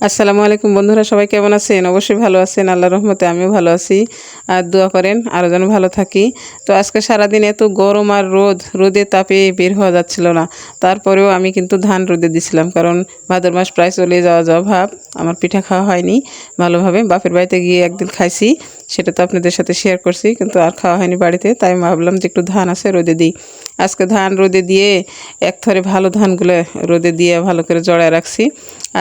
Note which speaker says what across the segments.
Speaker 1: আসসালামু আলাইকুম বন্ধুরা, সবাই কেমন আছেন? অবশ্যই ভালো আছেন, আল্লাহর রহমতে আমিও ভালো আছি। আর দোয়া করেন আরও যেন ভালো থাকি। তো আজকে সারাদিন এত গরম আর রোদের তাপে বের হওয়া যাচ্ছিল না। তারপরেও আমি কিন্তু ধান রোদে দিছিলাম, কারণ ভাদ্র মাস প্রায় চলে যাওয়া ভাব। আমার পিঠা খাওয়া হয়নি ভালোভাবে। বাপের বাড়িতে গিয়ে একদিন খাইছি, সেটা তো আপনাদের সাথে শেয়ার করছি, কিন্তু আর খাওয়া হয়নি বাড়িতে। তাই আমি ভাবলাম যে একটু ধান আছে রোদে দিই। আজকে ধান রোদে দিয়ে একথরে ভালো ধানগুলো রোদে দিয়ে ভালো করে জড়ায় রাখছি।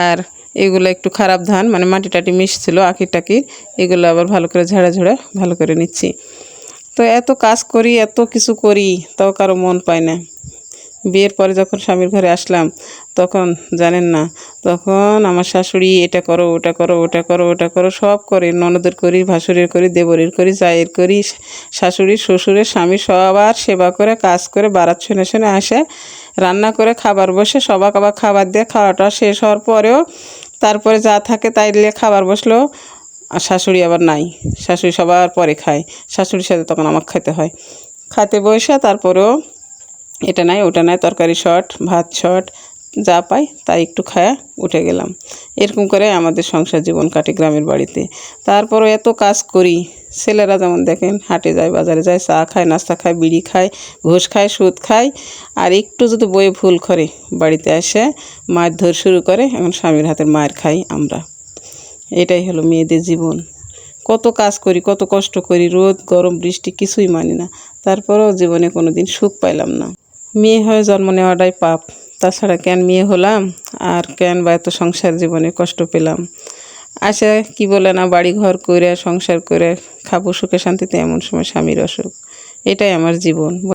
Speaker 1: আর এগুলো একটু খারাপ ধান, মানে মাটি টাটি মিশছিল আঁকির টাকির, এগুলো আবার ভালো করে ঝাড়া ভালো করে নিচ্ছি। তো এত কাজ করি, এত কিছু করি, তাও কারো মন পায় না। বিয়ের পরে যখন স্বামীর ঘরে আসলাম, তখন জানেন না, তখন আমার শাশুড়ি এটা করো ওটা করো ওটা করো ওটা করো সব করে। ননদের করি, ভাসুরের করি, দেবরের করি, জায়ের করি, শাশুড়ি শ্বশুরের স্বামী সবার সেবা করে কাজ করে বারাত শুনে শুনে আসে, রান্না করে খাবার বসে সবাক আবার খাবার দিয়ে খাওয়াটা শেষ হওয়ার পরেও তারপরে যা থাকে তাই দিয়ে খাবার বসলো। আর শাশুড়ি আবার নাই, শাশুড়ি সবার পরে খায়। শাশুড়ির সাথে তখন আমাকে খেতে হয়। খাতে বসে তারপরেও এটা নাই ওটা নাই, তরকারি শর্ট, ভাত শর্ট, যা পাই তাই একটু খায়া উঠে গেলাম। এরকম করে আমাদের সংসার জীবন কাটে গ্রামের বাড়িতে। তারপরও এত কাজ করি। ছেলেরা যেমন দেখেন হাটে যায়, বাজারে যায়, চা খায়, নাস্তা খায়, বিড়ি খায়, ঘুষ খায়, সুদ খায়। আর একটু যদি বইয়ে ভুল করে বাড়িতে এসে মারধর শুরু করে, এখন স্বামীর হাতের মায়ের খাই আমরা। এটাই হলো মেয়েদের জীবন। কত কাজ করি, কত কষ্ট করি, রোদ গরম বৃষ্টি কিছুই মানি না। তারপরেও জীবনে কোনো দিন সুখ পাইলাম না। মেয়ে হয়ে জন্ম নেওয়াটাই পাপ। তাছাড়া কেন মেয়ে হলাম, আর কেন বা এত সংসার জীবনে কষ্ট পেলাম। আশা কি বলে না, বাড়ি ঘর করে সংসার করে খাবো সুখে শান্তিতে, এমন সময় স্বামীর অসুখ। এটাই আমার জীবন।